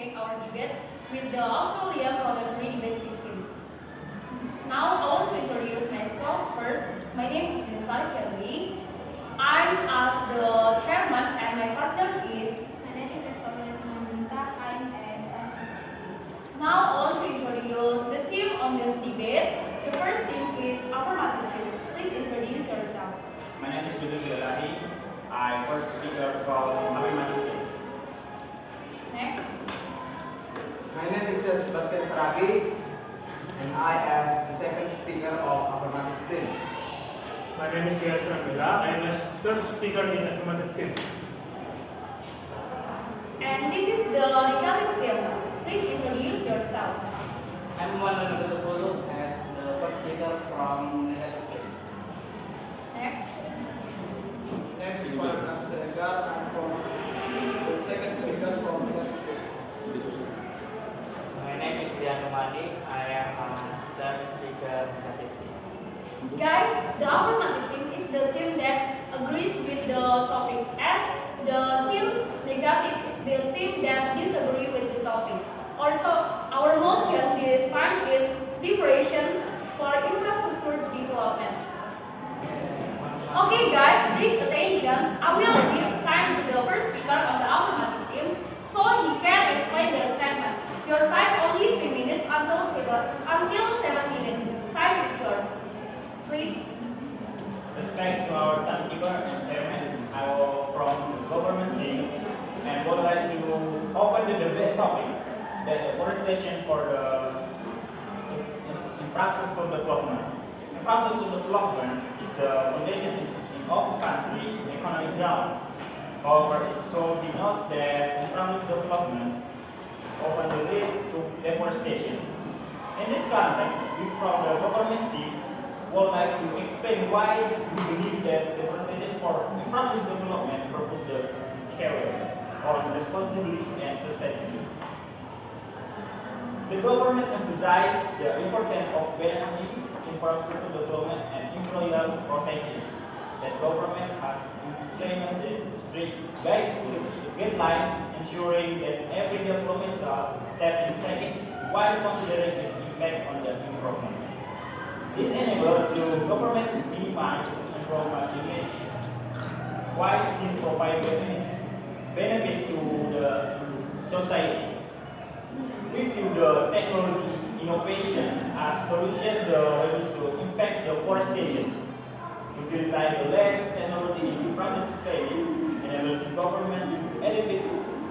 continuing our debate with the Australian Parliamentary debate system. Now I want to introduce myself first. My name is Deforestation. I'm as the chairman and my partner is. My name is I'm ASM. Now I want to introduce the team on this debate. The first team is affirmative teams. Please introduce yourself. My name is I'm first speaker from Parliamentary. Next. My name is Sebastian Saragi, and I as the second speaker of affirmative team. My name is Yasser Mila. I am the third speaker in affirmative team. And this is the negative teams. Please introduce yourself. I'm Wananagutapulu as the first speaker from negative team. Next. My name is Parliamentary. I'm from the second speaker from My name is Dian Romani. I am a third speaker negative team. Guys, the affirmative team is the team that agrees with the topic, and the team negative is the team that disagree with the topic. Our motion this time is deforestation for infrastructure development. Okay guys, please attention. I will give time to the first speaker on the affirmative team so he can explain their statement. Your time only 3 minutes until 7 minutes. Time is yours. Please. Respect to our timekeeper and chairman, I will from the government team and would like to open the debate topic that deforestation for the infrastructure development. Infrastructure development is the foundation of the country economic ground. However, it should be noted that infrastructure development often lead to deforestation. In this context, we from the government team would like to explain why we believe that deforestation for infrastructure development purpose the carry on responsibility and sustainability. The government emphasizes the importance of balancing infrastructure development and employer protection. That government has implemented strict guidelines ensuring that every developmental step is taken while considering its impact on the environment. This enables the government to minimize environmental damage while still providing benefits to the society. We view the technology innovation as solution to reduce the impact of deforestation. Utilize the latest technology in infrastructure planning enables the government to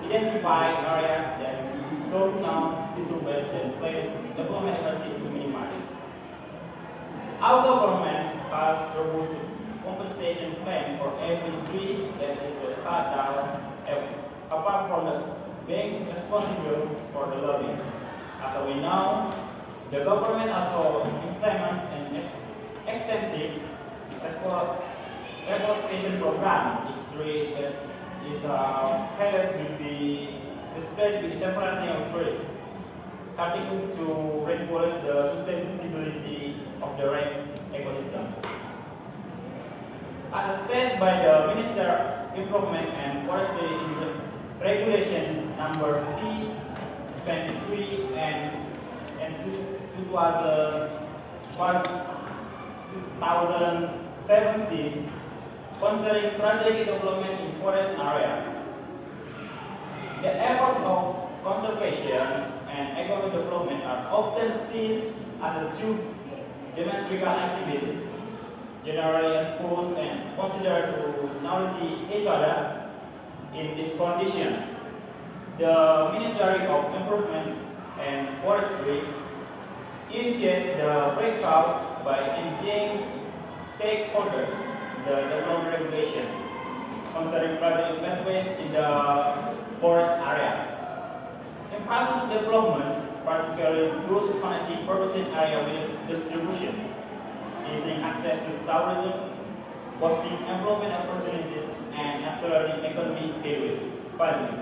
identify areas that slow down disturbance and plan development energy to minimize. Our government has robust compensation plan for every tree that is cut down, apart from the being responsible for the logging. As we know, the government also implements an extensive reforestation program. This tree that is tailored to be displaced with several new trees, helping to reinforce the sustainability of the rain ecosystem. As stated by the Minister of Environment and Forestry in the Regulation number P23 and 2017 concerning strategic development in forest area. The effort of conservation and economic development are often seen as a two-dimensional activity, generally opposed and considered to nullify each other. In this condition, the Ministry of Environment and Forestry initiated the breakthrough by engaging stakeholders the development regulation concerning strategic pathways in the forest area. Infrastructure development, particularly those connecting purchasing area with distribution, easing access to tourism, boosting employment opportunities, and accelerating economic value.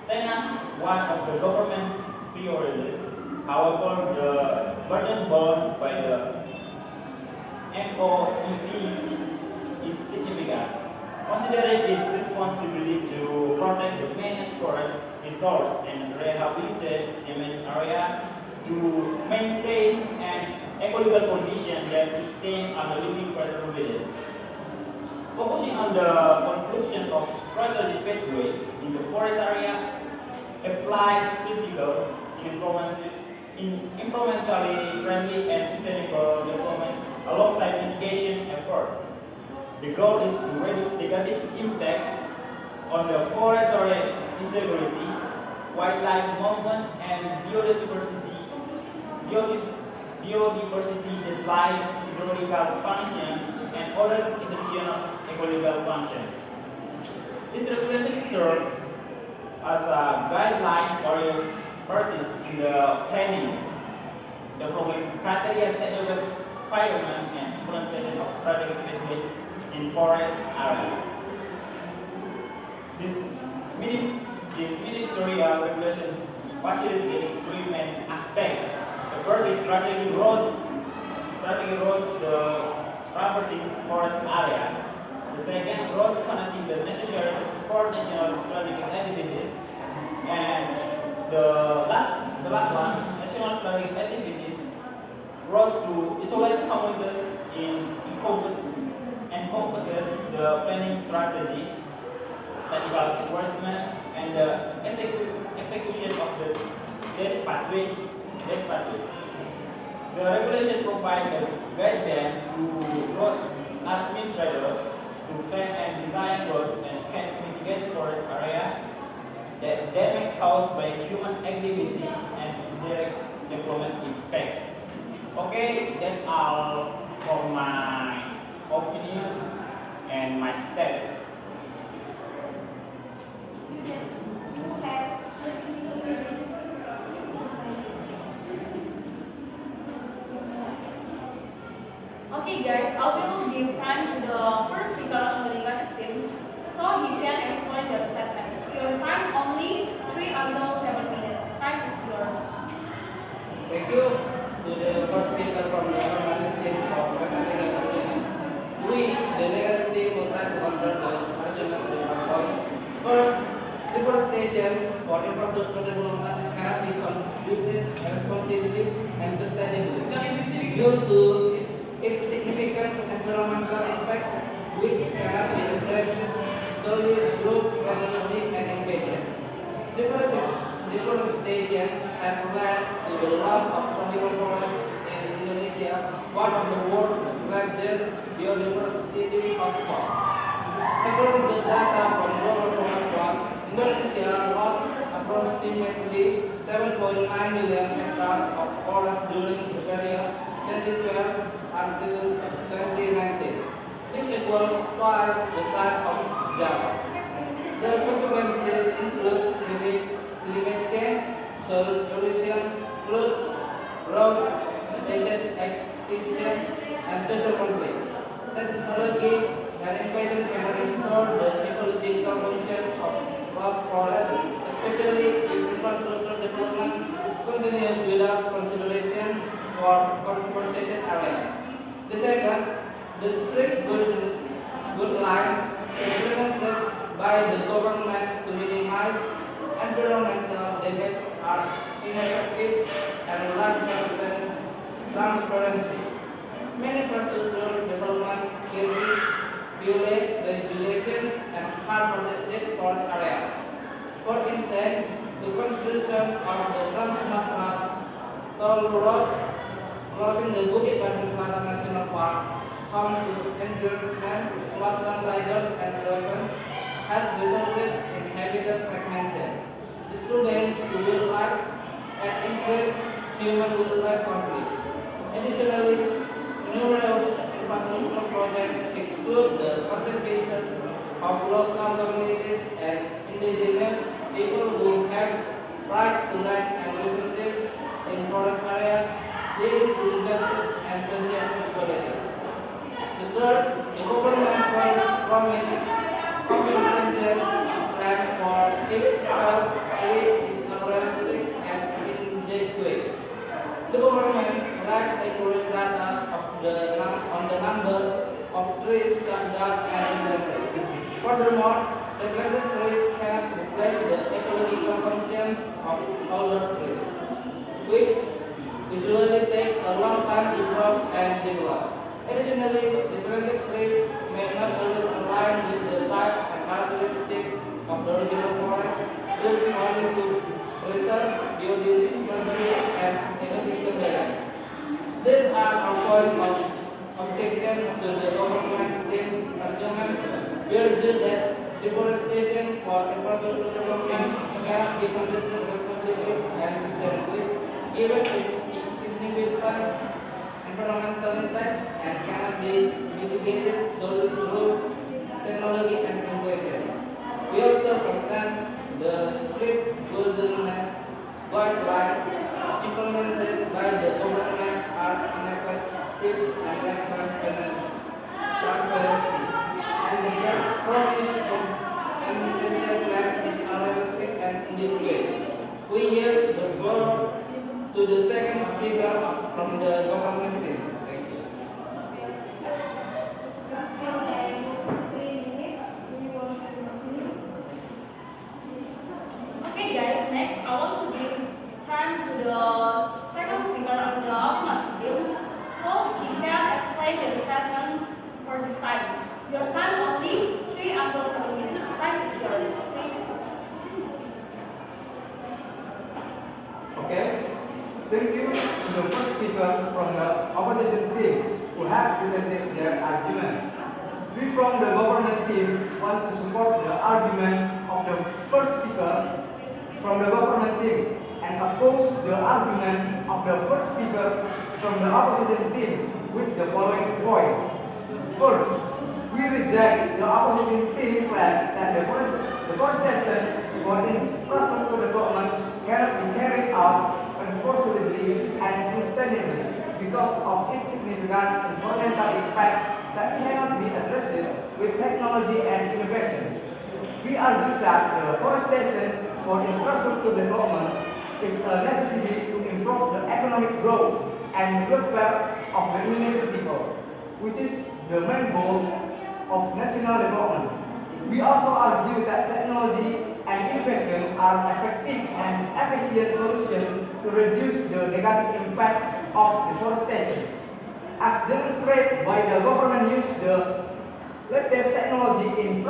Then as one of the government priorities, however, the burden borne by the MOEP is significant, considering its responsibility to protect the managed forest restore, and rehabilitate damaged area to maintain an ecological condition that sustain a living pattern. Focusing on the construction of strategic pathways in the forest area applies principles in environmentally friendly and sustainable development alongside mitigation effort. The goal is to reduce negative impact on the forest area integrity, wildlife movement, and biodiversity, design, ecological function, and other essential ecological functions. This regulation serves as a guideline for parties in the planning, development criteria, technical requirement, and implementation of strategic pathways in forest area. This ministerial regulation facilitates three main aspects. The first is strategic roads, the traversing forest area. The second, roads connecting the necessary to support national strategic activities. And the last one, national strategic activities, roads to isolate communities encompasses the planning strategy, technical enforcement, and the execution of the best pathways. The regulation provides the guidance to road administrators to plan and design roads and can mitigate forest area that damage caused by human activity and indirect development effects. Okay, that's all for my opinion and my step. Yes, you have 22 minutes. Okay guys, I will give time to the first speaker on the negative things so he can explain their statement. Your time only 3 until 7 minutes. Time is yours. Thank you to the first speaker from the affirmative team for presenting an opinion. We, the negative team, will try to counter those arguments with our points. First, deforestation for infrastructure development cannot be contributed responsibly and sustainably due to its significant environmental impact, which cannot be addressed solely through technology and innovation. Deforestation has led to the loss of tropical forests in Indonesia, one of the world's largest biodiversity hotspots. According to data from Global Forest Watch, Indonesia lost approximately 7.9 million hectares of forest during the period 2012 until 2019. This equals twice the size of Java. The consequences include climate change, soil erosion, floods, drought, species extinction, and social conflict. Technology and innovation can restore the ecological function of lost forests, especially if infrastructure development continues without consideration for conservation areas. The second, the strict guidelines implemented by the government to minimize environmental damage are ineffective and lack transparency. Many infrastructure development cases violate regulations and harm protected forest areas. For instance, the construction of the Trans-Sumatera Toll Road crossing the Bukit Bintang Selatan National Park, home to endangered Sumatran tigers and elephants, has resulted in habitat fragmentation, disturbance to wildlife, and increased human-wildlife conflict. Additionally, numerous infrastructure projects exclude the participation of local communities and indigenous people who have rights to land and resources in forest areas, leading to injustice and social inequality. The third, the government promised compensation plan for its felled tree is unrealistic and inadequate. The government lacks accurate data on the number of trees cut down and inventory. Furthermore, The planted trees cannot replace the ecological functions of older trees, which usually take a long time to grow and develop. Additionally, the planted trees may not always align with the types and characteristics of the original forest, thus failing to preserve biodiversity and ecosystem balance. These are our point of objection to the government team's arguments. We urge that deforestation for infrastructure development cannot be conducted responsibly and sustainably, given its significant environmental impact and cannot be mitigated solely through technology and innovation. We also condemn the strict wilderness guidelines implemented by the government are ineffective and lack transparency, and the promise of an essential plan is unrealistic and inadequate. We yield the floor to the second speaker from the government team. Thank you. Last time, 3 minutes. We want to continue. Okay guys, next I want to give time to the second speaker of the affirmative teams so he can explain the statement for this time. Your time only 3 until 7 minutes. Time is yours. Please. Okay. Thank you to the first speaker from the opposition team who has presented their arguments. We from the government team want to support the argument of the first speaker from the government team and oppose the argument of the first speaker from the opposition team with the following points. First, we reject the opposition team claims that deforestation for infrastructure development cannot be carried out responsibly and sustainably because of its significant environmental impact that cannot be addressed with technology and innovation. We argue that the deforestation for infrastructure development is a necessity to improve the economic growth and welfare of the Indonesian people, which is the main goal of national development. We also argue that technology and innovation are effective and efficient solutions to reduce the negative impacts of deforestation. As demonstrated by the government use the latest technology in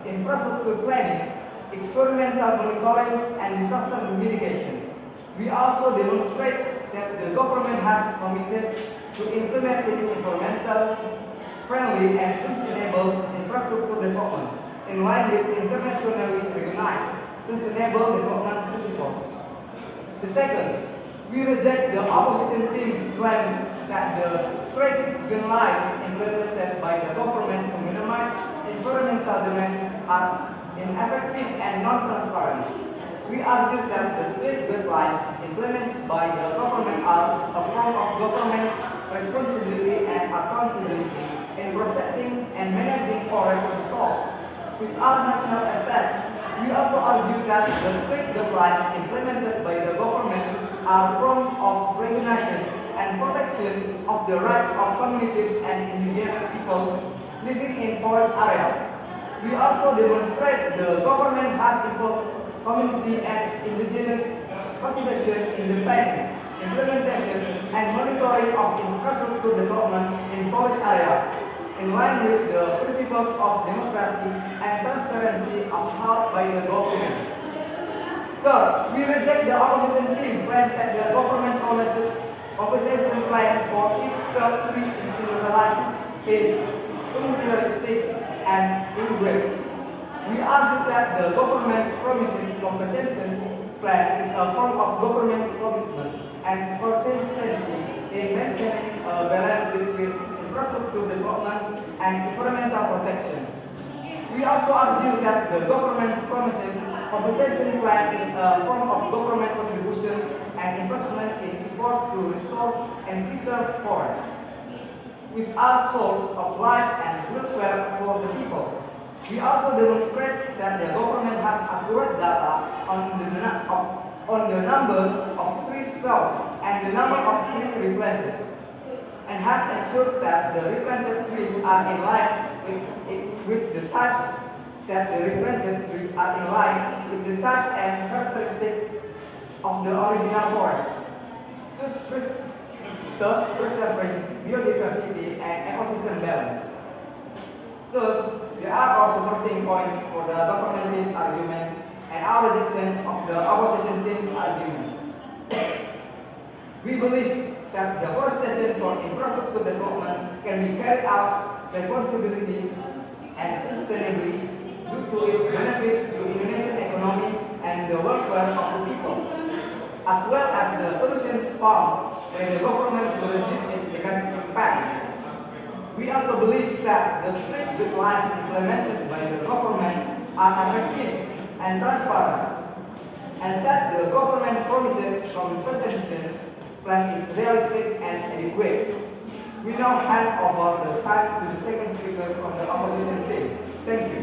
infrastructure planning, experimental monitoring, and disaster mitigation. We also demonstrate that the government has committed to implementing environmental friendly and sustainable infrastructure development in line with internationally recognized sustainable development principles. The second, we reject the opposition team's claim that the strict guidelines implemented by the government to minimize environmental demands are ineffective and non-transparent. We argue that the strict guidelines implemented by the government are a form of government responsibility and accountability in protecting and managing forest resources, which are national assets. We also argue that the strict guidelines implemented by the government are a form of recognition and protection of the rights of communities and indigenous people living in forest areas. We also demonstrate the government has involved community and indigenous participation in the planning, implementation, and monitoring of infrastructure development in forest areas, in line with the principles of democracy and transparency upheld by the government. Third, we reject the opposition team claim that the government compensation plan for its felt tree individualized is unrealistic and inadequate. We argue that the government's promising compensation plan is a form of government commitment and consistency in maintaining a balance between infrastructure development and environmental protection. We also argue that the government's promising compensation plan is a form of government contribution and investment in effort to restore and preserve forests, which are source of life and welfare for the people. We also demonstrate that the government has accurate data on the number of trees felled and the number of trees replanted, and has ensured that the replanted trees are in line with the types that the replanted trees are in line with the types and characteristics of the original forest, thus preserving biodiversity and ecosystem balance. Thus, there are all supporting points for the government team's arguments and our rejection of the opposition team's arguments. We believe that deforestation for infrastructure development can be carried out responsibly and sustainably due to its benefits to Indonesian economy and the welfare of the people, as well as the solution found by the government to reduce its negative impacts. We also believe that the strict guidelines implemented by the government are effective and transparent, and that the government promises compensation plan is realistic and adequate. We now hand over the time to the second speaker from the opposition team. Thank you.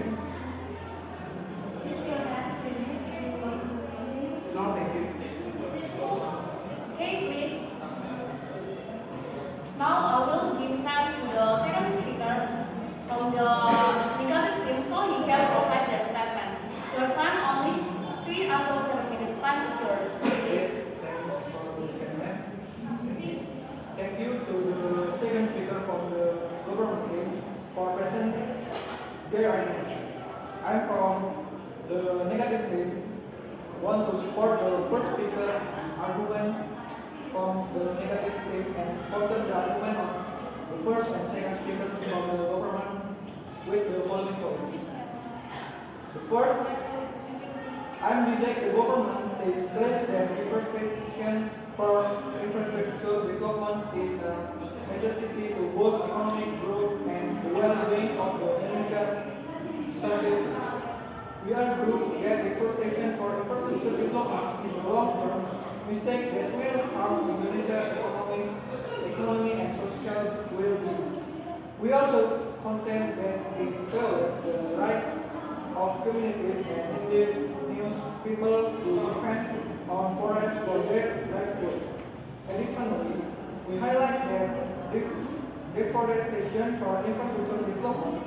We still have 3 minutes. No, thank you. Okay, please. Now I will give time to the second speaker from the negative team so he can provide their statement. Your time only 3 out of 7 minutes. Time is yours. Please. Thank you to the second speaker from the government team for presenting their ideas. I'm from the negative team. Want to support the first speaker argument from the negative team and counter the argument of the first and second speakers from the government with the following points. The first, I reject the government states claims that deforestation for infrastructure development is a necessity to boost economic growth and the well-being of the Indonesian society. We argue that deforestation for infrastructure development is a long-term mistake that will harm Indonesia's economy and social well-being. We also contend that it violates the right of communities and indigenous people to depend on forests for their livelihoods. Additionally, we highlight that deforestation for infrastructure development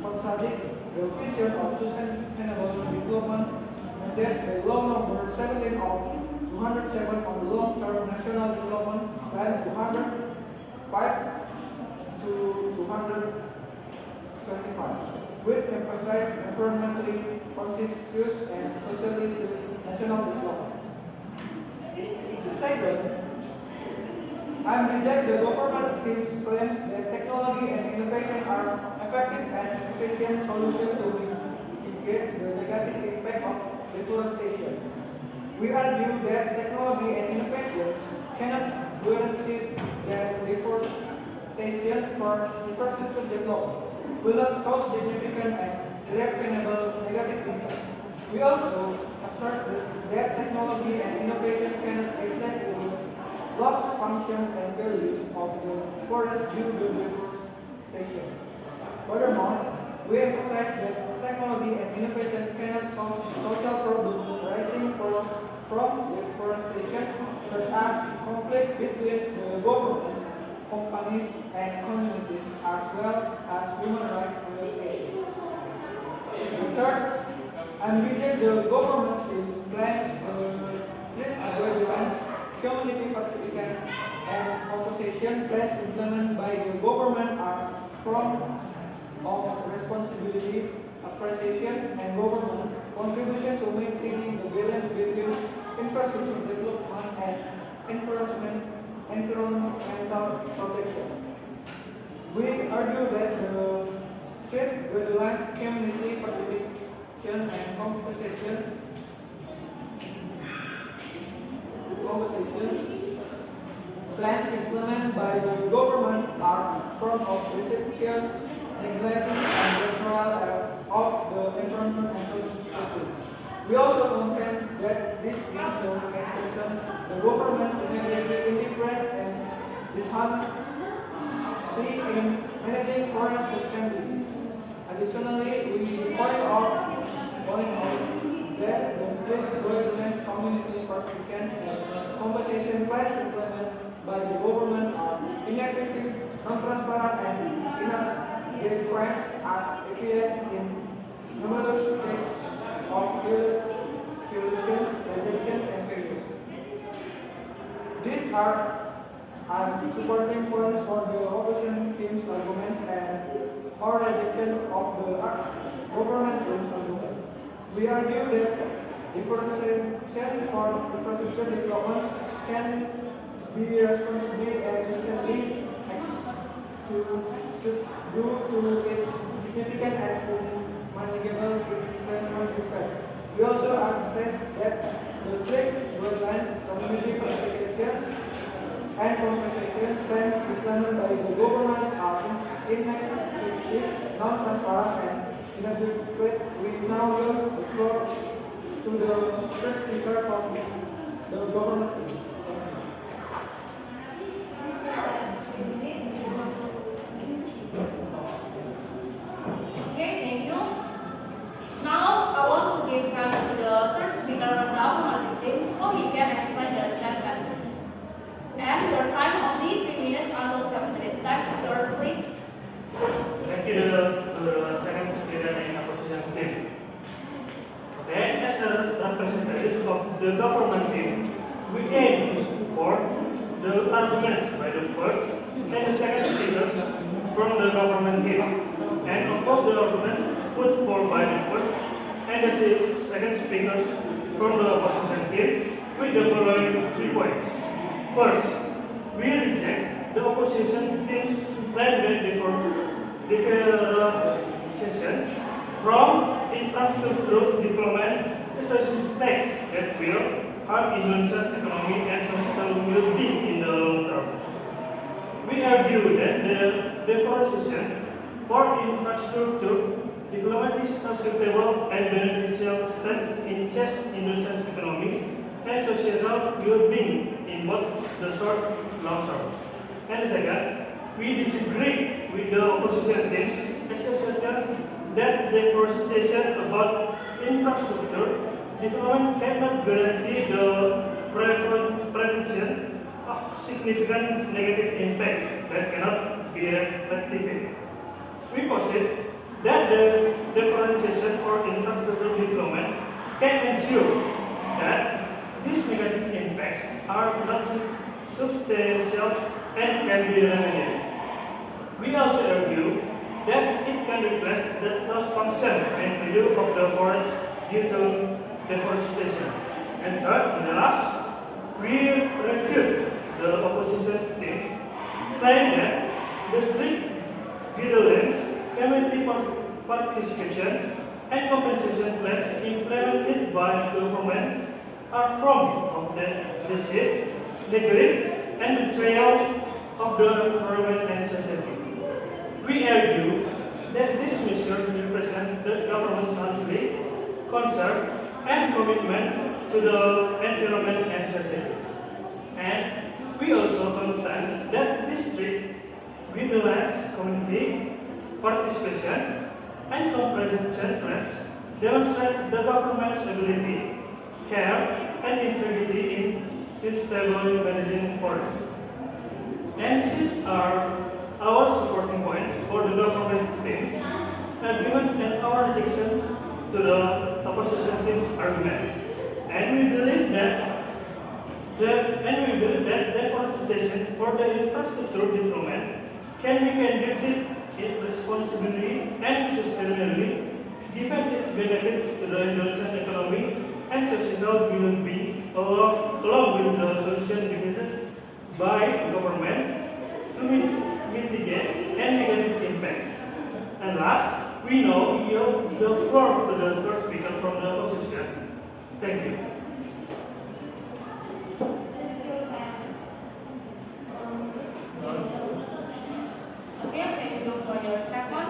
contradicts the vision of sustainable development mandates by law number 17 of 207 on the long-term national development plan 205 to 225, which emphasize environmentally conscious and socially just national development. Second, I reject the government team's claims that technology and innovation are effective and efficient solutions to mitigate the negative impact of deforestation. We argue that technology and innovation cannot guarantee that deforestation for infrastructure development will not cause significant and irreparable negative impact. We also assert that technology and innovation cannot replace the lost functions and values of the forest due to deforestation. Furthermore, we emphasize that technology and innovation cannot solve social problems arising from deforestation, such as conflict between the government, companies, and communities, as well as human rights violations. Third, I reject the government's claims strict guidelines, community participation, and opposition plans implemented by the government are forms of responsibility, appreciation, and government's contribution to maintaining the balance between infrastructure development and environmental protection. We argue that the strict guidelines, community participation, and compensation plans implemented by the government are form of deception, neglect, and betrayal of the environment and society. We also contend that this shows expression the government's indifference and dishonesty in managing forest sustainability. Additionally, we point out that the strict guidelines, community participation, and compensation plans implemented by the government are ineffective, non-transparent, and inadequate as evident in numerous cases of violations, rejections, and failures. These are supporting points for the opposition team's arguments and or rejection of the government team's arguments. We argue that deforestation for infrastructure development can be responsibly and systemically due to its significant and unmanageable environmental effect. We also assess that the strict guidelines, community participation, and compensation plans implemented by the government are ineffective, non-transparent, and inadequate. We now yield the floor to the first speaker from the government. Okay, thank you. Now I want to give time to the third speaker of the affirmative team so he can explain their statement. And your time only 3 minutes until 7 minutes. Time is yours, please. Thank you to the second speaker in opposition team. Okay, as the representatives of the government team, we aim to support the arguments by the first and the second speakers from the government team, and oppose the arguments put forward by the first and the second speakers from the opposition team with the following 3 points. First, we reject the opposition team's planned deforestation from infrastructure development as a mistake that will harm Indonesia's economy and social well-being in the long term. We argue that the deforestation for infrastructure development is a suitable and beneficial step in just Indonesia's economy and social well-being in both the short and long term. And second, we disagree with the opposition team's assertion that deforestation about infrastructure development cannot guarantee the prevention of significant negative impacts that cannot be rectified. We posit that the deforestation for infrastructure development can ensure that these negative impacts are not substantial and can be remedied. We also argue that it can replace the lost function and value of the forest due to deforestation. And third, and the last, we refute the opposition team's claim that the strict guidelines, community participation, and compensation plans implemented by the government are forms of the deceit, neglect, and betrayal of the environment and society. We argue that this measure represents the government's honestly concern and commitment to the environment and society. And we also contend that this strict guidelines, community participation, and compensation plans demonstrate the government's ability, care, and integrity in sustainable managing forests. And these are our supporting points for the government team's arguments and our rejection to the opposition team's argument. And we believe that deforestation for the infrastructure development can be conducted responsibly and sustainably, given its benefits to the Indonesian economy and social well-being, along with the solution devised by the government to mitigate and negative impacts. And last, we now yield the floor to the first speaker from the opposition. Thank you. Okay, thank you for your statement.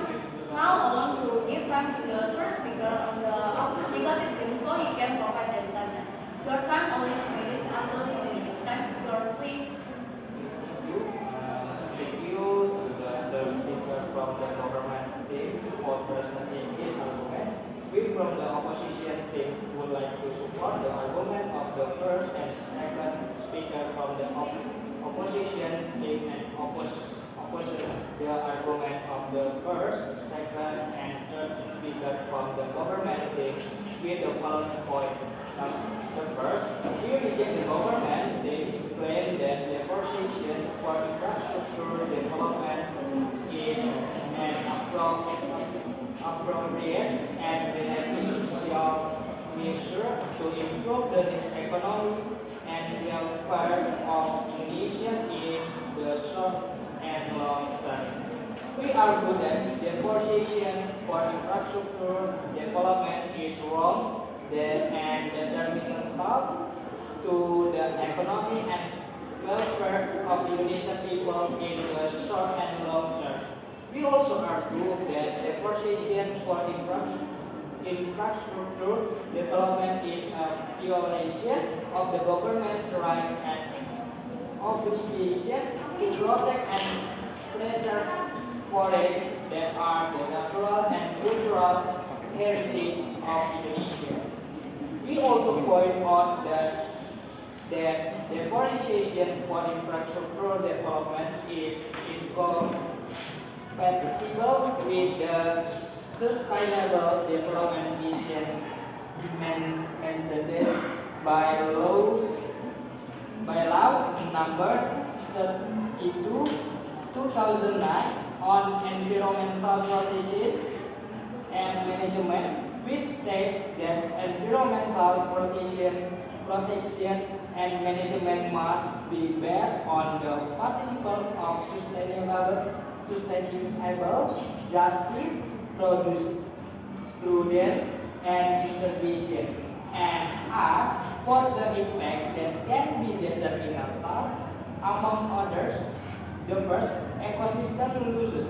Now I want to give time to the third speaker on the negative team so he can provide their statement. Your time only 2 minutes until 7 minutes. Time is yours, please. Thank you to the third speaker from the government team for presenting his argument. We from the opposition team would like to support the argument of the first and second speaker from the opposition team and oppose the argument of the first, second, and third speaker from the different points. The first, we reject the government. They claim that deforestation for infrastructure development is an appropriate and beneficial measure to improve the economy and welfare of the nation in the short and long term. We argue that deforestation for infrastructure development is wrong and detrimental to the economy and welfare of the Indonesian people in the short and long term. We also argue that deforestation for infrastructure development is a violation of the government's right and obligation to protect and preserve forests that are the natural and cultural heritage of Indonesia. We also point out that deforestation for infrastructure development is incompatible with the sustainable development vision mandated by law number 32 2009 on environmental protection and management, which states that environmental protection and management must be based on the principle of sustainable justice, prudence, and intervention, and ask for the impact that can be detrimental, among others. The first, ecosystem losses.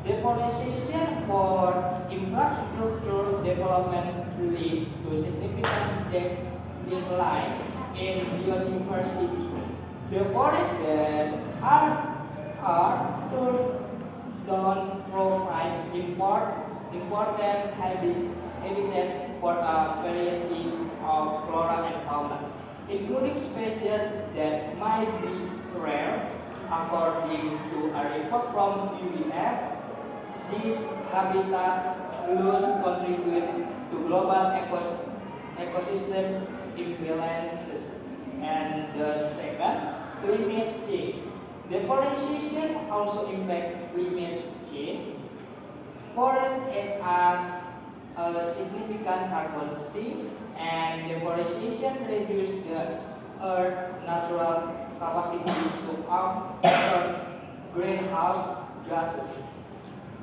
Deforestation for infrastructure development leads to significant declines in biodiversity. The forests that are turned down provide important habitat for a variety of flora and fauna, including species that might be rare. According to a report from UNEP, these habitat loss contribute to global ecosystem imbalances. And the second, climate change. Deforestation also impacts climate change. Forests act as a significant carbon sink, and deforestation reduces the Earth's natural capacity to absorb greenhouse gases.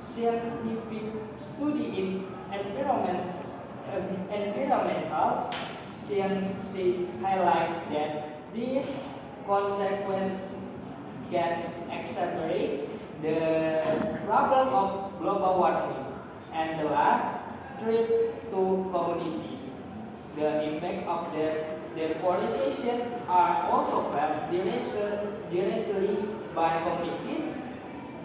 Scientific study in environmental science highlight that these consequences can exacerbate the problem of global warming. And the last, threats to communities. The impact of the deforestation are also felt directly by communities.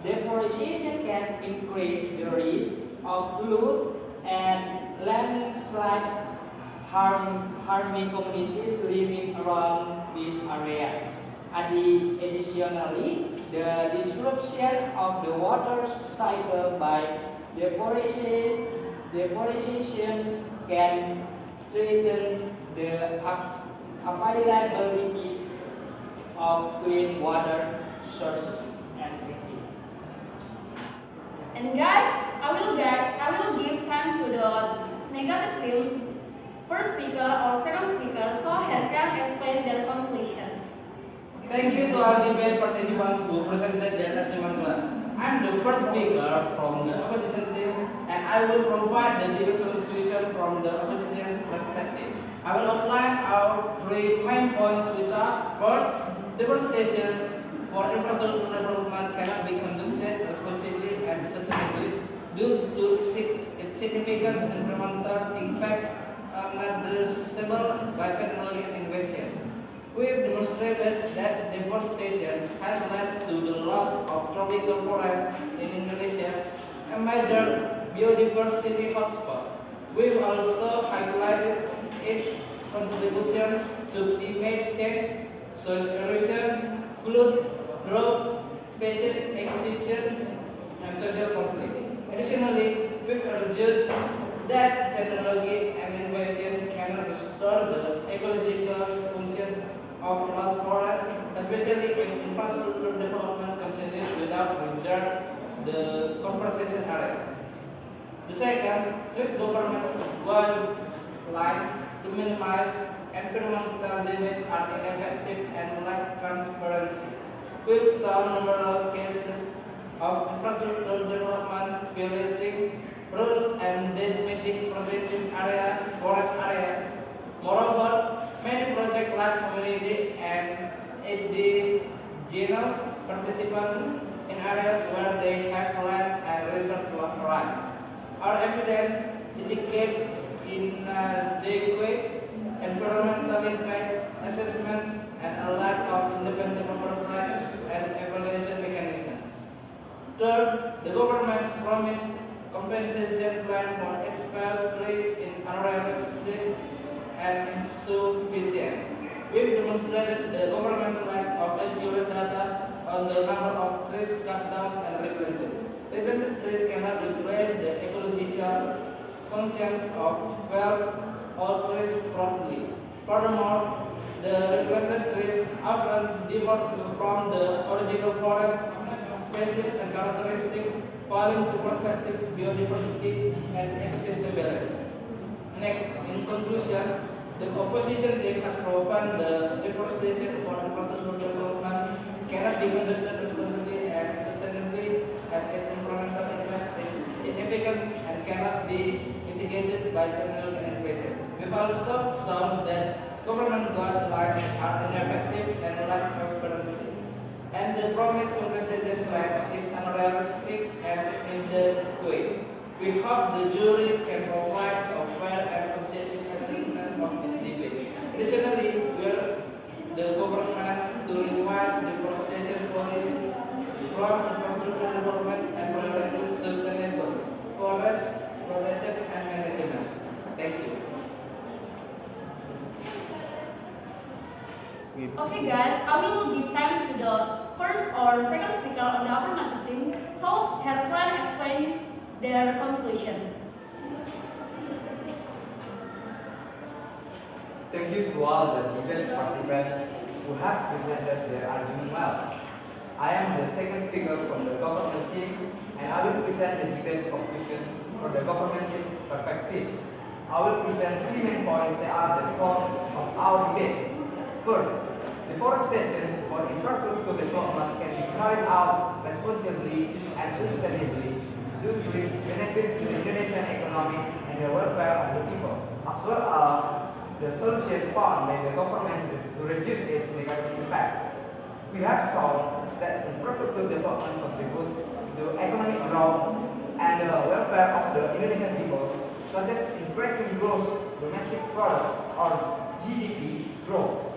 Deforestation can increase the risk of flood and landslides, harming communities living around this area. Additionally, the disruption of the water cycle by deforestation can threaten the availability of clean water sources. And guys, I will give time to the negative themes. First speaker or second speaker, so here can explain their conclusion. Thank you to our debate participants who presented their testimonies well. I'm the first speaker from the opposition team, and I will provide the debate conclusion from the opposition's perspective. I will outline our three main points, which are: first, deforestation for infrastructure development cannot be conducted responsibly and sustainably due to its significant environmental impact unaddressable by technology and innovation. We've demonstrated that deforestation has led to the loss of tropical forests in Indonesia, a major biodiversity hotspot. We've also highlighted its contributions to climate change, soil erosion, floods, droughts, species extinction, and social conflict. Additionally, we've urged that technology and innovation can ensure the ecological function of large forests, especially if infrastructure development continues without regard the conservation areas. The second, strict government guidelines to minimize environmental damage are ineffective and lack transparency. With some numerous cases of infrastructure development violating rules and damaging protected forest areas. Moreover, many projects like community and indigenous participants in areas where they have land and resource rights. Our evidence indicates inadequate environmental impact assessments and a lack of independent oversight and evaluation mechanisms. Third, the government's promised compensation plan for expelled tree in unrealistic and insufficient. We've demonstrated the government's lack of accurate data on the number of trees cut down and replanted. Replanted trees cannot replace the ecological functions of old trees properly. Furthermore, the replanted trees often differ from the original forest species and characteristics, falling to perspective biodiversity and ecosystem balance. Next, in conclusion, the opposition team has proven the deforestation for infrastructure development cannot be conducted responsibly and sustainably as its environmental impact is significant and cannot be mitigated by technology and innovation. We've also shown that government guidelines are ineffective and lack transparency, and the promised compensation plan is unrealistic and inadequate. We hope the jury can provide a fair and objective assessment of this debate. Additionally, we urge the government to revise deforestation policies from infrastructure development and prioritize sustainable forest protection and management. Thank you. Okay guys, I will give time to the first or second speaker on the affirmative team, so her can explain their conclusion. Thank you to all the debate participants who have presented their argument well. I am the second speaker from the government team, and I will present the debate's conclusion from the government team's perspective. I will present three main points that are the core of our debate. First, deforestation for infrastructure development can be carried out responsibly and sustainably due to its benefit to the Indonesian economy and the welfare of the people, as well as the solution found by the government to reduce its negative impacts. We have shown that infrastructure development contributes to economic growth and the welfare of the Indonesian people, such as increasing gross domestic product or GDP growth,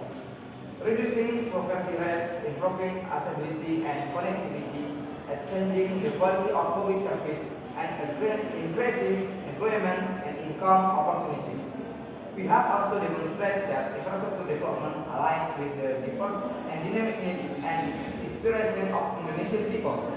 reducing poverty rates, improving accessibility and connectivity, changing the quality of public service, and increasing employment and income opportunities. We have also demonstrated that infrastructure development aligns with the diverse and dynamic needs and inspiration of Indonesian people.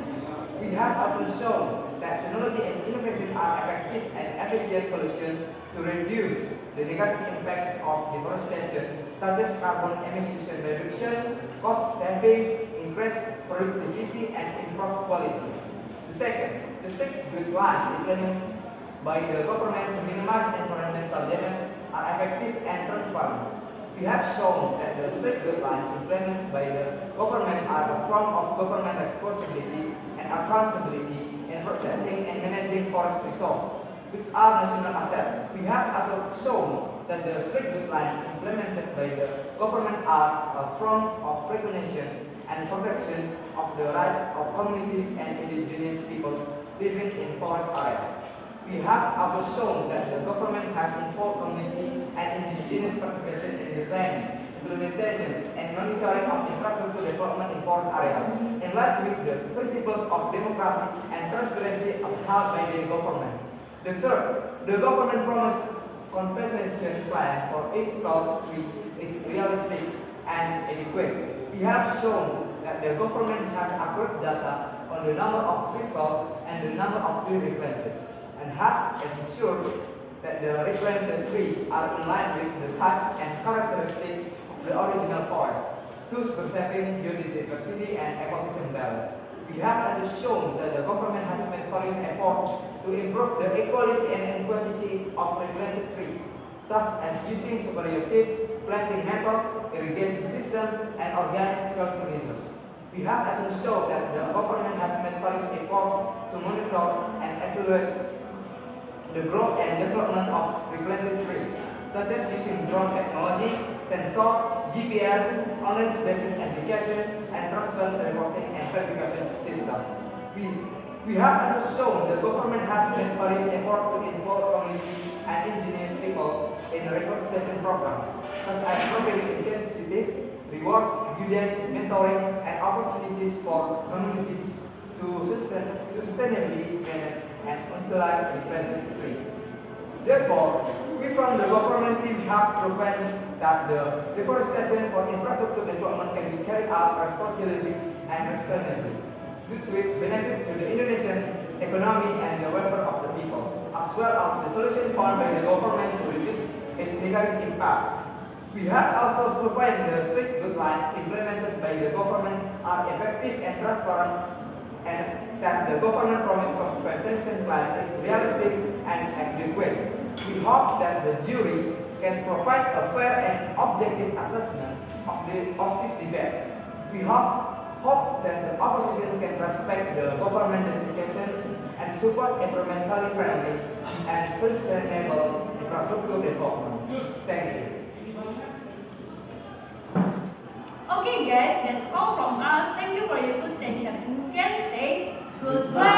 We have also shown that technology and innovation are effective and efficient solutions to reduce the negative impacts of deforestation, such as carbon emission reduction, cost savings, increased productivity, and improved quality. The second, the strict guidelines implemented by the government to minimize environmental damage are effective and transparent. We have shown that the strict guidelines implemented by the government are a form of government responsibility and accountability in protecting and managing forest resources, which are national assets. We have also shown that the strict guidelines implemented by the government are a form of recognition and protection of the rights of communities and indigenous peoples living in forest areas. We have also shown that the government has involved community and indigenous participation in the planning, implementation, and monitoring of infrastructure development in forest areas, in line with the principles of democracy and transparency upheld by the government. The third, the government promised compensation plan for each felled tree is realistic and adequate. We have shown that the government has accurate data on the number of tree fells and the number of trees replanted, and has ensured that the replanted trees are in line with the type and characteristics of the original forest, thus preserving biodiversity and ecosystem balance. We have also shown that the government has made various efforts to improve the equality and quantity of replanted trees, such as using superior seeds, planting methods, irrigation system, and organic fertilizers. We have also shown that the government has made various efforts to monitor and evaluate the growth and development of replanted trees, such as using drone technology, sensors, GPS, online-based applications, and transparent reporting and verification system. We have also shown the government has made various efforts to involve community and indigenous people in reforestation programs, such as providing intensive rewards, guidance, mentoring, and opportunities for communities to sustainably manage and utilize replanted trees. Therefore, we from the government team have proven that the deforestation for infrastructure development can be carried out responsibly and sustainably, due to its benefit to the Indonesian economy and the welfare of the people, as well as the solution found by the government to reduce its negative impacts. We have also provided the strict guidelines implemented by the government are effective and transparent, and that the government promised compensation plan is realistic and adequate. We hope that the jury can provide a fair and objective assessment of this debate. We hope that the opposition can respect the government justifications and support environmentally friendly and sustainable infrastructure development. Thank you. Okay guys, that's all from us. Thank you for your good attention. You can say goodbye.